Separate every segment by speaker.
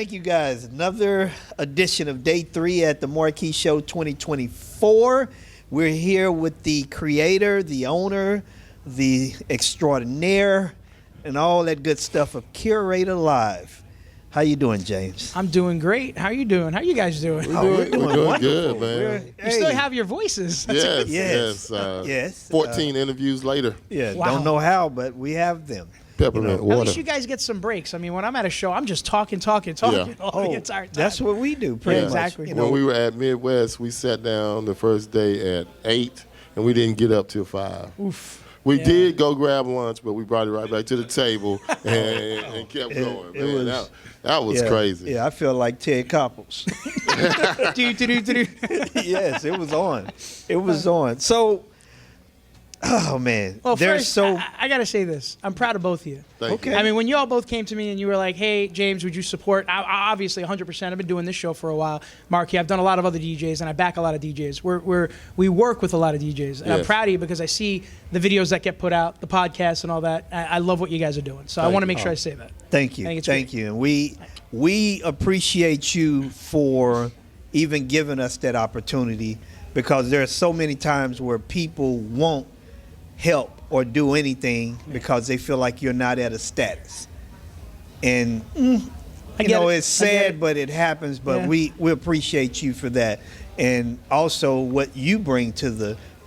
Speaker 1: Thank you, guys. Another edition of Day 3 at the Marquee Show 2024. We're here with the creator, the owner, the extraordinaire, and all that good stuff of Curator Live. How you doing, James?
Speaker 2: I'm doing great. How you doing? How you guys doing?
Speaker 1: We're doing
Speaker 3: good, man.
Speaker 2: You still have your voices.
Speaker 1: Yes.
Speaker 3: 14 interviews later.
Speaker 1: Yeah,
Speaker 2: Wow.
Speaker 1: Don't know how, but we have them.
Speaker 3: Peppermint
Speaker 2: At
Speaker 3: water.
Speaker 2: least you guys get some breaks. I mean, when I'm at a show, I'm just talking all the entire time.
Speaker 1: That's what we do, pretty much.
Speaker 2: Exactly.
Speaker 1: You know,
Speaker 3: When we were at Midwest, we sat down the first day at 8, and we didn't get up till 5.
Speaker 2: Oof.
Speaker 3: We did go grab lunch, but we brought it right back to the table and kept going. Man, that was crazy.
Speaker 1: Yeah, I feel like Ted Koppels. Yes, it was on. It was on. So, oh man,
Speaker 2: Well,
Speaker 1: there's
Speaker 2: first, I got to say this. I'm proud of both of you.
Speaker 3: Thank you.
Speaker 1: Okay.
Speaker 2: I mean, when you all both came to me and you were like, hey, James, would you support? I obviously, 100%. I've been doing this show for a while. Marquee, I've done a lot of other DJs, and I back a lot of DJs. We work with a lot of DJs. And I'm
Speaker 3: Yes.
Speaker 2: proud of you because I see the videos that get put out, the podcasts and all that. I love what you guys are doing. So I want to make sure I say that.
Speaker 1: Thank you.
Speaker 2: I think it's
Speaker 1: Thank
Speaker 2: great.
Speaker 1: you. And we appreciate you for even giving us that opportunity, because there are so many times where people won't help or do anything because they feel like you're not at a status. And you know, it's sad, but it happens. But we appreciate you for that, and also what you bring to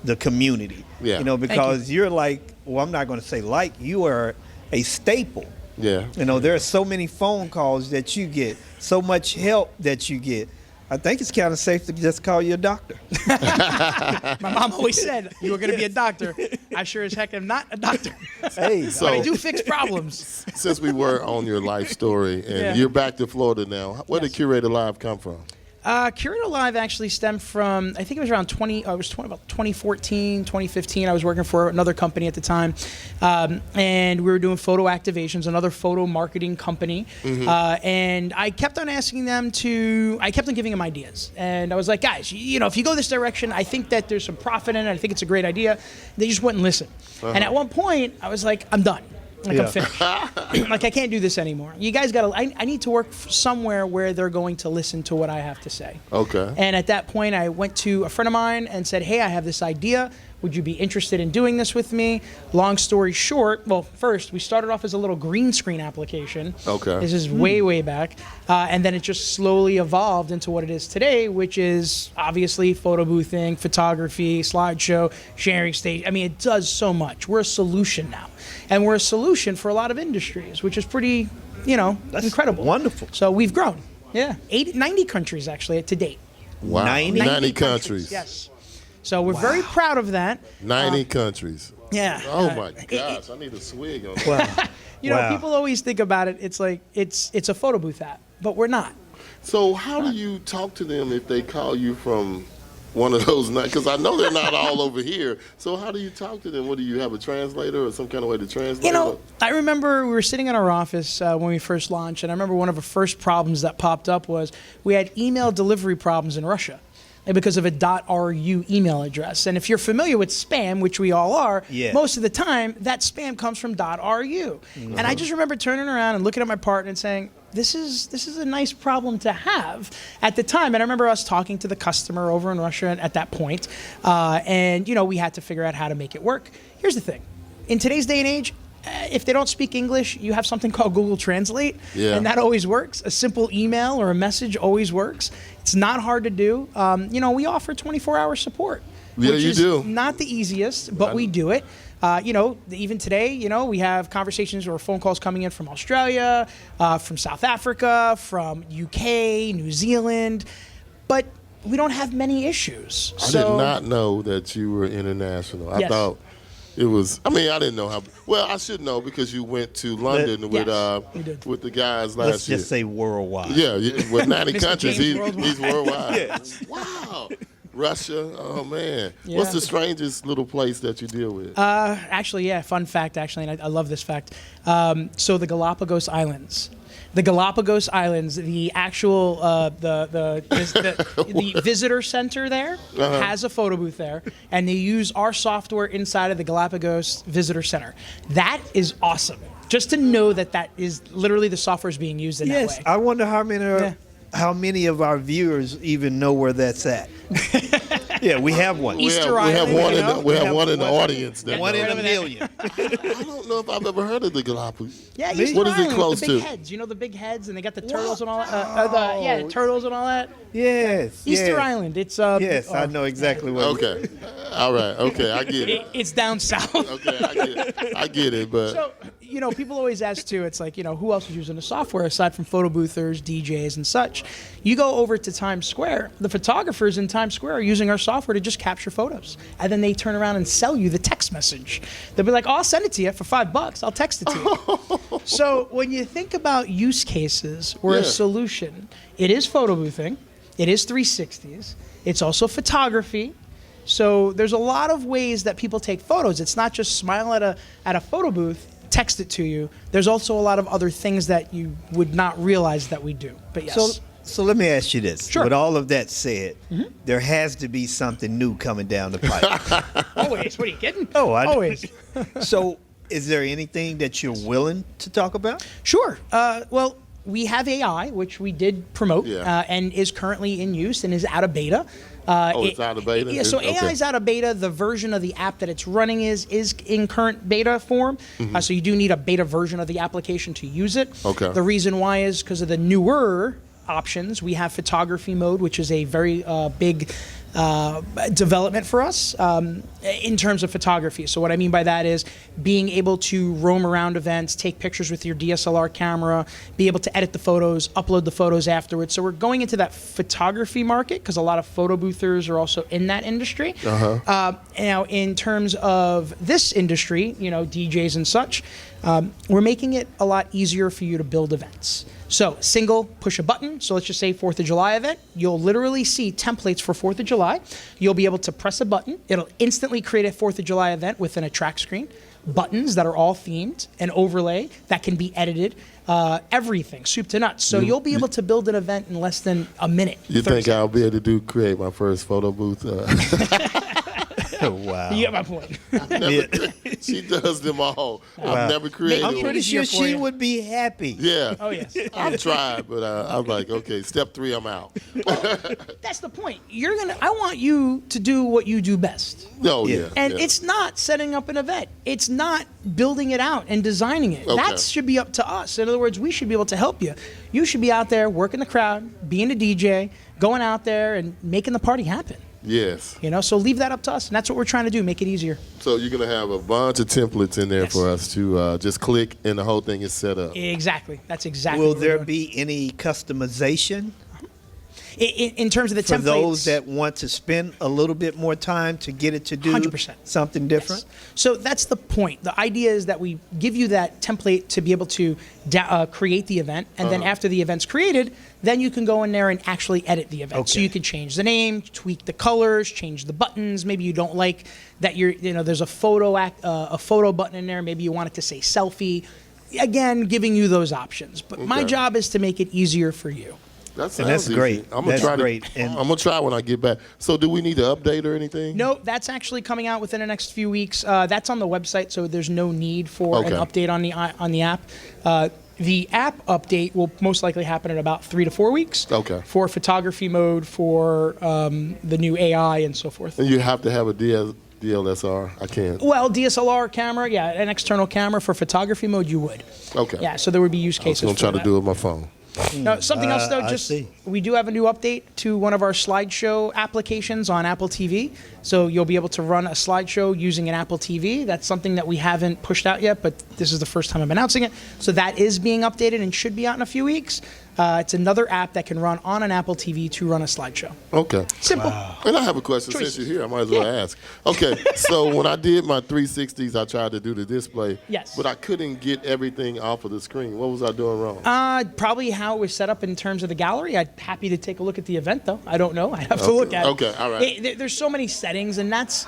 Speaker 1: the community.
Speaker 3: Yeah.
Speaker 1: You know, because you're like, well, I'm not going to say like, you are a staple.
Speaker 3: Yeah.
Speaker 1: You know, there are so many phone calls that you get, so much help that you get. I think it's kind of safe to just call you a doctor.
Speaker 2: My mom always said you were going to be a doctor. I sure as heck am not a doctor.
Speaker 1: Hey,
Speaker 3: So-
Speaker 2: But I do fix problems.
Speaker 3: Since we were on your life story, and
Speaker 2: Yeah.
Speaker 3: you're back to Florida now, where did Curator Live come from?
Speaker 2: Curator Live actually stemmed from, I think it was around about 2014, 2015. I was working for another company at the time, and we were doing photo activations, another photo marketing company. And I kept on asking them I kept on giving them ideas. And I was like, guys, you know, if you go this direction, I think that there's some profit in it. I think it's a great idea. They just wouldn't listen. And at one point, I was like, I'm done. Like, I'm finished. Like, I can't do this anymore. You guys got to, I need to work somewhere where they're going to listen to what I have to say.
Speaker 3: Okay.
Speaker 2: And at that point, I went to a friend of mine and said, hey, I have this idea. Would you be interested in doing this with me? Long story short, well, first, we started off as a little green screen application.
Speaker 3: Okay.
Speaker 2: This is way back. And then it just slowly evolved into what it is today, which is obviously photo boothing, photography, slideshow, sharing stage. I mean, it does so much. We're a solution now. And we're a solution for a lot of industries, which is pretty,
Speaker 1: That's
Speaker 2: incredible.
Speaker 1: wonderful.
Speaker 2: So we've grown. Yeah. 90 countries, actually, to date.
Speaker 3: Wow.
Speaker 1: 90
Speaker 3: countries.
Speaker 2: Yes. So we're very proud of that.
Speaker 3: 90 countries.
Speaker 2: Yeah.
Speaker 3: Oh my gosh, I need a swig on that.
Speaker 1: Wow.
Speaker 2: You know, people always think about it. It's like it's a photo booth app, but we're not.
Speaker 3: So how do you talk to them if they call you from one of those nights? Because I know they're not all over here. So how do you talk to them? What do you have, a translator or some kind of way to translate?
Speaker 2: You know, I remember we were sitting in our office when we first launched, and I remember one of the first problems that popped up was we had email delivery problems in Russia because of a .ru email address. And if you're familiar with spam, which we all are, most of the time that spam comes from .ru. And I just remember turning around and looking at my partner and saying, this is a nice problem to have at the time. And I remember us talking to the customer over in Russia at that point. And, we had to figure out how to make it work. Here's the thing. In today's day and age, if they don't speak English, you have something called Google Translate, and that always works. A simple email or a message always works. It's not hard to do. We offer 24-hour support, which is not the easiest, but we do it. Even today, we have conversations or phone calls coming in from Australia, from South Africa, from UK, New Zealand, but we don't have many issues.
Speaker 3: I did not know that you were international. I thought it was, I didn't know how, well, I should know because you went to London with the guys last year.
Speaker 1: Let's just say worldwide.
Speaker 3: Yeah, with 90 countries,
Speaker 2: James
Speaker 3: he's worldwide. Wow. Russia, oh man.
Speaker 2: Yeah.
Speaker 3: What's the strangest little place that you deal with?
Speaker 2: Fun fact, and I love this fact. So the Galapagos Islands. The actual the visitor center there has a photo booth there, and they use our software inside of the Galapagos Visitor Center. That is awesome. just to know that is literally the software is being used in that way.
Speaker 1: I wonder how many of our viewers even know where that's at. Yeah, we have one.
Speaker 2: Easter
Speaker 3: we have
Speaker 2: Island.
Speaker 3: we have one in the audience.
Speaker 1: One in a million.
Speaker 3: I don't know if I've ever heard of the Galapagos.
Speaker 2: Yeah, Easter
Speaker 3: What is it
Speaker 2: Island
Speaker 3: close
Speaker 2: with the big
Speaker 3: to?
Speaker 2: heads. You know the big heads, and they got the turtles and all that. Turtles and all that.
Speaker 1: Yes.
Speaker 2: Easter Island. It's
Speaker 1: Yes, I know exactly what.
Speaker 3: Okay, all right. Okay, I get it.
Speaker 2: It's down south.
Speaker 3: Okay, I get it. But
Speaker 2: So, people always ask too, it's like, who else is using the software aside from photo boothers, DJs, and such? You go over to Times Square, the photographers in Times Square are using our software to just capture photos. And then they turn around and sell you the text message. They'll be like, I'll send it to you for $5. I'll text it to you. So when you think about use cases or a solution, it is photo boothing, it is 360s, it's also photography. So there's a lot of ways that people take photos. It's not just smile at a photo booth, text it to you. There's also a lot of other things that you would not realize that we do. But yes.
Speaker 1: So let me ask you this.
Speaker 2: Sure.
Speaker 1: With all of that said, there has to be something new coming down the pipe.
Speaker 2: Always. What are you kidding?
Speaker 1: Oh, I
Speaker 2: Always.
Speaker 1: So is there anything that you're willing to talk about?
Speaker 2: Sure. Well, we have AI, which we did promote and is currently in use and is out of beta.
Speaker 3: it's out of beta?
Speaker 2: Yeah, so AI is out of beta. The version of the app that it's running is in current beta form. So you do need a beta version of the application to use it.
Speaker 3: Okay.
Speaker 2: The reason why is because of the newer options. We have photography mode, which is a very big development for us in terms of photography. So what I mean by that is being able to roam around events, take pictures with your DSLR camera, be able to edit the photos, upload the photos afterwards. So we're going into that photography market because a lot of photo boothers are also in that industry. Now, in terms of this industry, DJs and such, we're making it a lot easier for you to build events. So single, push a button. So let's just say 4th of July event. You'll literally see templates for 4th of July. You'll be able to press a button. It'll instantly create a 4th of July event within a track screen. Buttons that are all themed, an overlay that can be edited, everything, soup to nuts. So you'll be able to build an event in less than a minute.
Speaker 3: You think I'll be able to create my first photo booth?
Speaker 1: Wow.
Speaker 2: You get my point.
Speaker 3: She does them all. I've never created
Speaker 1: I'm
Speaker 3: one.
Speaker 1: pretty sure she would be happy.
Speaker 3: Yeah.
Speaker 2: Oh, yes.
Speaker 3: I've tried, but I'm like, okay, step 3, I'm out.
Speaker 2: That's the point. I want you to do what you do best.
Speaker 3: Oh, yeah.
Speaker 2: And it's not setting up an event. It's not building it out and designing it.
Speaker 3: Okay.
Speaker 2: That should be up to us. In other words, we should be able to help you. You should be out there working the crowd, being a DJ, going out there and making the party happen.
Speaker 3: Yes.
Speaker 2: So leave that up to us. And that's what we're trying to do, make it easier.
Speaker 3: So you're going to have a bunch of templates in there for us to just click and the whole thing is set up.
Speaker 2: Exactly. That's exactly
Speaker 1: Will
Speaker 2: what we're
Speaker 1: there
Speaker 2: doing.
Speaker 1: be any customization?
Speaker 2: In terms of the
Speaker 1: For
Speaker 2: templates,
Speaker 1: those that want to spend a little bit more time to get it to do
Speaker 2: 100%.
Speaker 1: something different?
Speaker 2: Yes. So that's the point. The idea is that we give you that template to be able to create the event, and then after the event's created, then you can go in there and actually edit the event. So
Speaker 1: Okay.
Speaker 2: you can change the name, tweak the colors, change the buttons. Maybe you don't like that there's a photo button in there. Maybe you want it to say selfie. Again, giving you those options. But my job is to make it easier for you.
Speaker 3: That's
Speaker 1: great.
Speaker 3: I'm gonna try I'm gonna try when I get back. So, do we need to update or anything?
Speaker 2: No, that's actually coming out within the next few weeks. That's on the website, so there's no need for an update on the app. The app update will most likely happen in about 3 to 4 weeks.
Speaker 3: Okay.
Speaker 2: For photography mode, for the new AI, and so forth.
Speaker 3: And you have to have a DLSR. I can't.
Speaker 2: Well, DSLR camera, an external camera for photography mode, you would.
Speaker 3: Okay.
Speaker 2: Yeah, so there would be use
Speaker 3: I was
Speaker 2: cases.
Speaker 3: gonna try
Speaker 2: for
Speaker 3: to
Speaker 2: that.
Speaker 3: do it with my phone.
Speaker 2: No, something else though,
Speaker 1: I see.
Speaker 2: we do have a new update to one of our slideshow applications on Apple TV. So you'll be able to run a slideshow using an Apple TV. That's something that we haven't pushed out yet, but this is the first time I'm announcing it. So that is being updated and should be out in a few weeks. It's another app that can run on an Apple TV to run a slideshow.
Speaker 3: Okay.
Speaker 2: Simple.
Speaker 3: And I have a question since you're here. I might as well ask. Okay, so when I did my 360s, I tried to do the display.
Speaker 2: Yes.
Speaker 3: But I couldn't get everything off of the screen. What was I doing wrong?
Speaker 2: Probably how it was set up in terms of the gallery. I'd happy to take a look at the event though. I don't know. I'd have to look at it.
Speaker 3: Okay, all right.
Speaker 2: There's so many settings, and that's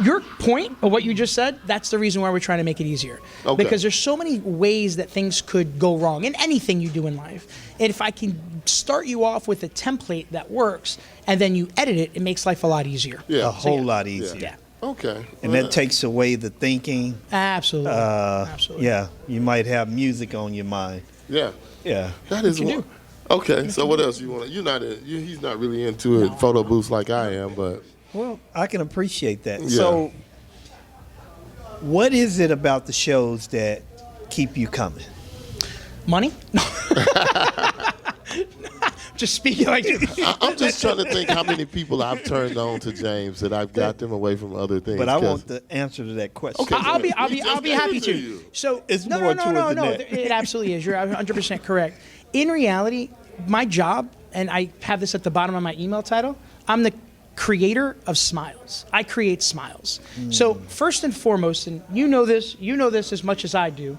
Speaker 2: your point of what you just said. That's the reason why we're trying to make it easier.
Speaker 3: Okay.
Speaker 2: Because there's so many ways that things could go wrong in anything you do in life. And if I can start you off with a template that works, and then you edit it, it makes life a lot easier.
Speaker 3: Yeah.
Speaker 1: A whole lot easier.
Speaker 2: Yeah.
Speaker 3: Okay.
Speaker 1: And that takes away the thinking.
Speaker 2: Absolutely. Absolutely.
Speaker 1: Yeah, you might have music on your mind.
Speaker 3: Yeah.
Speaker 1: Yeah.
Speaker 3: That is
Speaker 2: You
Speaker 3: one.
Speaker 2: do.
Speaker 3: Okay, so what else you want? You're not. He's not really into it, photo booths like I am, but
Speaker 1: Well, I can appreciate that.
Speaker 3: Yeah.
Speaker 1: So, what is it about the shows that keep you coming?
Speaker 2: Money? Just speaking like
Speaker 3: I'm just trying to think how many people I've turned on to James that I've got them away from other things.
Speaker 1: But I
Speaker 3: 'cause-
Speaker 1: want the answer to that question.
Speaker 3: Okay.
Speaker 2: I'll be
Speaker 3: We just
Speaker 2: happy
Speaker 3: gave it to
Speaker 2: to.
Speaker 3: you.
Speaker 2: So
Speaker 1: It's
Speaker 2: no,
Speaker 1: more
Speaker 2: no,
Speaker 1: to
Speaker 2: no,
Speaker 1: it
Speaker 2: no,
Speaker 1: than
Speaker 2: no.
Speaker 1: that.
Speaker 2: It absolutely is. You're 100% correct. In reality, my job, and I have this at the bottom of my email title, I'm the creator of smiles. I create smiles. So first and foremost, and you know this as much as I do,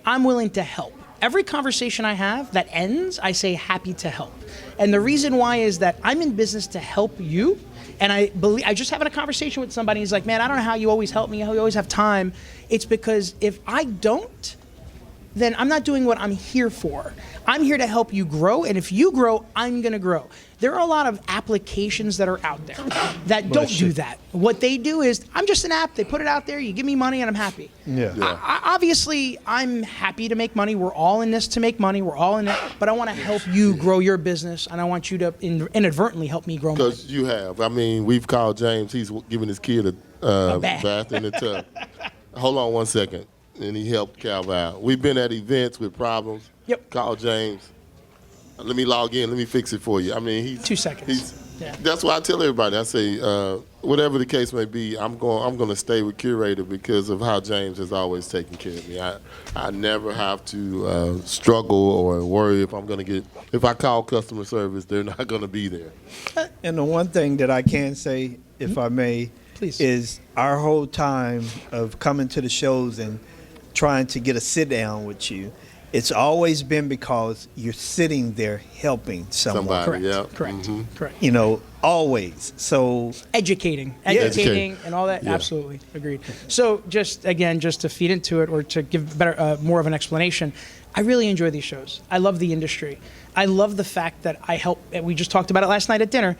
Speaker 2: I'm willing to help. Every conversation I have that ends, I say happy to help. And the reason why is that I'm in business to help you. And I just having a conversation with somebody, he's like, man, I don't know how you always help me, how you always have time. It's because if I don't, then I'm not doing what I'm here for. I'm here to help you grow, and if you grow, I'm gonna grow. There are a lot of applications that are out there that don't do that. What they do is, I'm just an app, they put it out there, you give me money and I'm happy.
Speaker 1: Yeah.
Speaker 2: Obviously, I'm happy to make money. We're all in this to make money. We're all in it. But I want to help you grow your business, and I want you to inadvertently help me grow mine.
Speaker 3: Because you have. I mean, we've called James. He's giving his kid a
Speaker 2: bath.
Speaker 3: bath in the tub. Hold on 1 second. And he helped Cal out. We've been at events with problems.
Speaker 2: Yep.
Speaker 3: Call James. Let me log in. Let me fix it for you. I mean, he's
Speaker 2: 2 seconds. Yeah.
Speaker 3: That's why I tell everybody. I say, whatever the case may be, I'm going to stay with Curator because of how James has always taken care of me. I never have to struggle or worry if I call customer service, they're not going to be there.
Speaker 1: And the one thing that I can say, if I may,
Speaker 2: Please.
Speaker 1: is our whole time of coming to the shows and trying to get a sit down with you, it's always been because you're sitting there helping someone.
Speaker 3: Somebody.
Speaker 2: Correct.
Speaker 3: Yeah.
Speaker 2: Correct.
Speaker 3: Mhm.
Speaker 2: Correct.
Speaker 1: You know, always. So
Speaker 2: Educating
Speaker 3: Educating.
Speaker 2: and all that.
Speaker 3: Yeah.
Speaker 2: Absolutely agreed. So just to feed into it or to give better, more of an explanation, I really enjoy these shows. I love the industry. I love the fact that I help. And we just talked about it last night at dinner.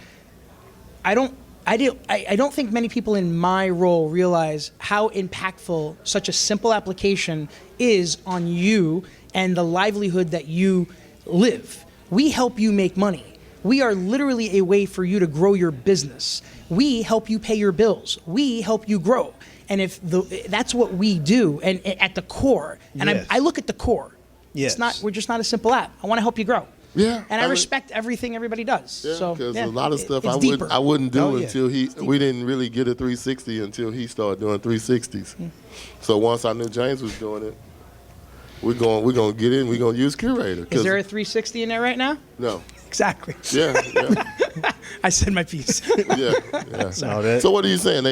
Speaker 2: I don't think many people in my role realize how impactful such a simple application is on you and the livelihood that you live. We help you make money. We are literally a way for you to grow your business. We help you pay your bills. We help you grow. And that's what we do, and at the core. And
Speaker 1: Yes.
Speaker 2: I look at the core.
Speaker 1: Yes.
Speaker 2: We're just not a simple app. I want to help you grow.
Speaker 3: Yeah.
Speaker 2: And I respect everything everybody does.
Speaker 3: Yeah,
Speaker 2: So
Speaker 3: because
Speaker 2: yeah,
Speaker 3: a lot of stuff
Speaker 2: it's
Speaker 3: I
Speaker 2: deeper.
Speaker 3: wouldn't do
Speaker 1: Oh, yeah.
Speaker 3: until we didn't really get a 360 until he started doing 360s. So once I knew James was doing it, we're gonna get in. We're gonna use Curator.
Speaker 2: Is there a 360 in there right now?
Speaker 3: No.
Speaker 2: Exactly.
Speaker 3: Yeah.
Speaker 2: I said my piece.
Speaker 3: Yeah.
Speaker 1: No, that-
Speaker 3: So what are you saying?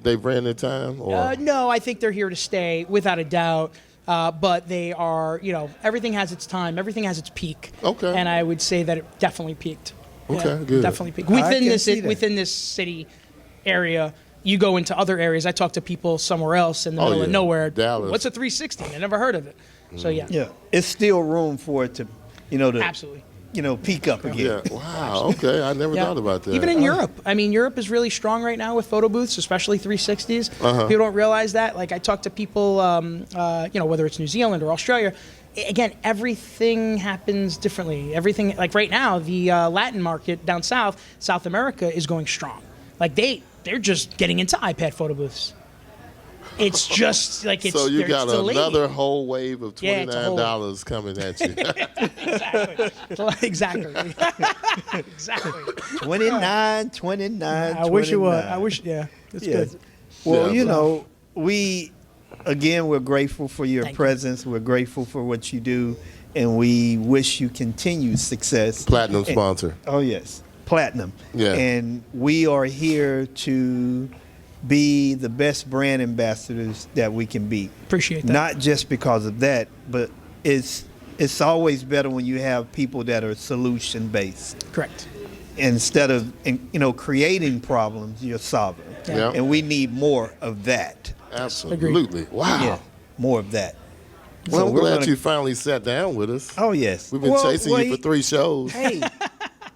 Speaker 3: They ran their time, or
Speaker 2: No, I think they're here to stay without a doubt. But they are, everything has its time. Everything has its peak.
Speaker 3: Okay.
Speaker 2: And I would say that it definitely peaked.
Speaker 3: Okay, good.
Speaker 2: Definitely peaked.
Speaker 1: I can see that.
Speaker 2: Within this city area, you go into other areas. I talk to people somewhere else in the middle of
Speaker 3: yeah.
Speaker 2: nowhere.
Speaker 3: Dallas.
Speaker 2: What's a 360? I never heard of it. So yeah.
Speaker 1: yeah, it's still room for it to,
Speaker 2: Absolutely.
Speaker 1: peak up again.
Speaker 3: yeah. Wow. Okay, I never
Speaker 2: Yeah.
Speaker 3: thought about that.
Speaker 2: Even in Europe. I mean, Europe is really strong right now with photo booths, especially 360s.
Speaker 3: Uh-huh.
Speaker 2: People don't realize that. Like I talk to people, whether it's New Zealand or Australia. Again, everything happens differently. Everything, like right now, the Latin market down south, South America, is going strong. Like they're just getting into iPad photo booths. It's just like it's
Speaker 3: so you got
Speaker 2: it's delayed.
Speaker 3: another whole wave of
Speaker 2: Yeah, it's a whole-
Speaker 3: $29 coming at you.
Speaker 2: exactly. Exactly.
Speaker 1: 29.
Speaker 2: I wish it was. I wish. Yeah, it's
Speaker 1: Yes.
Speaker 2: good.
Speaker 1: Well,
Speaker 3: Yeah.
Speaker 1: we're grateful for your
Speaker 2: Thank you.
Speaker 1: presence. We're grateful for what you do, and we wish you continued success.
Speaker 3: Platinum sponsor.
Speaker 1: Oh, yes. Platinum.
Speaker 3: Yeah.
Speaker 1: And we are here to be the best brand ambassadors that we can be.
Speaker 2: Appreciate that.
Speaker 1: Not just because of that, but it's always better when you have people that are solution based.
Speaker 2: Correct.
Speaker 1: Instead of creating problems, you're solving.
Speaker 3: Yeah.
Speaker 1: And we need more of that.
Speaker 3: Absolutely. Wow.
Speaker 1: Yeah, more of that.
Speaker 3: Well,
Speaker 1: So
Speaker 3: I'm
Speaker 1: we're
Speaker 3: glad
Speaker 1: gonna-
Speaker 3: you finally sat down with us.
Speaker 1: Oh yes,
Speaker 3: We've been chasing you for 3 shows.
Speaker 1: Hey,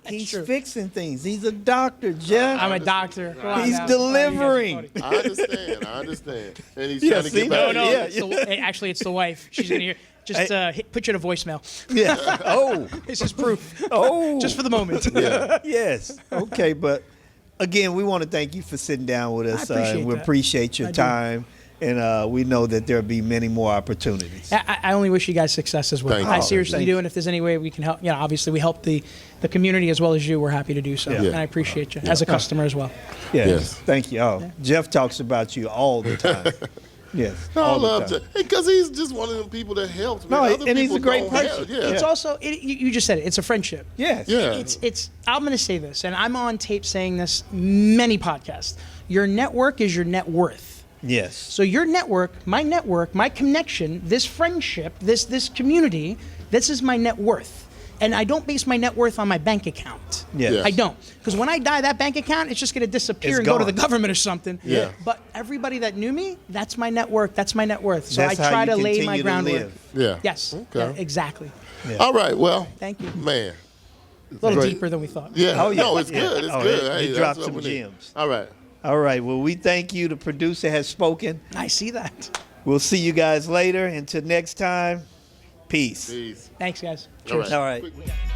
Speaker 1: He's
Speaker 2: true.
Speaker 1: fixing things. He's a doctor, Jeff.
Speaker 2: I'm a doctor. Come on
Speaker 1: He's
Speaker 2: now.
Speaker 1: delivering.
Speaker 3: I understand. And he's
Speaker 1: Yeah,
Speaker 3: trying to
Speaker 1: see,
Speaker 3: get
Speaker 2: No,
Speaker 3: back.
Speaker 2: no.
Speaker 1: Yeah,
Speaker 2: Actually, it's the wife. She's gonna hear. Just put you to voicemail.
Speaker 1: Yeah. Oh.
Speaker 2: This is proof.
Speaker 1: Oh.
Speaker 2: Just for the moment.
Speaker 3: Yeah.
Speaker 1: Yes. Okay, but again, we want to thank you for sitting down with us.
Speaker 2: appreciate
Speaker 1: And we
Speaker 2: that.
Speaker 1: appreciate your
Speaker 2: I do.
Speaker 1: time. And we know that there'll be many more opportunities.
Speaker 2: I only wish you guys success as well.
Speaker 3: Thank you.
Speaker 2: I
Speaker 3: Oh,
Speaker 2: seriously
Speaker 1: thank
Speaker 2: do, and if there's any way we can help, obviously we help the community as well as you. We're happy to do so,
Speaker 1: Yeah.
Speaker 2: and I appreciate you as a customer as well.
Speaker 1: Yes.
Speaker 3: Yes.
Speaker 1: Thank you. Oh, Jeff talks about you all the time. Yes.
Speaker 3: No, I
Speaker 1: all the
Speaker 3: love
Speaker 1: time.
Speaker 3: Jeff because he's just one of them people that helps.
Speaker 1: No,
Speaker 3: man. Other
Speaker 1: and he's
Speaker 3: people
Speaker 1: a great
Speaker 3: don't help.
Speaker 1: person.
Speaker 3: Yeah.
Speaker 2: It's also you just said it. It's a friendship.
Speaker 1: Yes.
Speaker 3: Yeah.
Speaker 2: It's. I'm going to say this, and I'm on tape saying this many podcasts. Your network is your net worth.
Speaker 1: Yes.
Speaker 2: So your network, my connection, this friendship, this community, this is my net worth. And I don't base my net worth on my bank account.
Speaker 1: Yes.
Speaker 3: Yeah.
Speaker 2: I don't. Because when I die, that bank account, it's just going to disappear
Speaker 1: It's
Speaker 2: and go to
Speaker 1: gone.
Speaker 2: the government or something.
Speaker 3: Yeah.
Speaker 2: But everybody that knew me, that's my net worth. That's my net worth. So
Speaker 1: That's
Speaker 2: I
Speaker 1: how
Speaker 2: try
Speaker 1: you
Speaker 2: to lay
Speaker 1: continue
Speaker 2: my
Speaker 1: to
Speaker 2: groundwork.
Speaker 1: live.
Speaker 3: Yeah.
Speaker 2: Yes.
Speaker 3: Okay.
Speaker 2: Yeah, exactly.
Speaker 1: Yeah.
Speaker 3: All right. Well.
Speaker 2: Thank you.
Speaker 3: Man.
Speaker 2: A little
Speaker 3: Great.
Speaker 2: deeper than we thought.
Speaker 3: Yeah.
Speaker 1: Oh, yeah.
Speaker 3: No, it's
Speaker 1: Yeah.
Speaker 3: good. It's
Speaker 1: Oh,
Speaker 3: good.
Speaker 1: it
Speaker 3: Hey, that's
Speaker 1: dropped
Speaker 3: what
Speaker 1: some
Speaker 3: we need.
Speaker 1: gems.
Speaker 3: All right.
Speaker 1: All right. Well, we thank you. The producer has spoken.
Speaker 2: I see that.
Speaker 1: We'll see you guys later. Until next time, peace.
Speaker 3: Peace.
Speaker 2: Thanks, guys.
Speaker 3: All right.
Speaker 1: All right.
Speaker 3: Quick-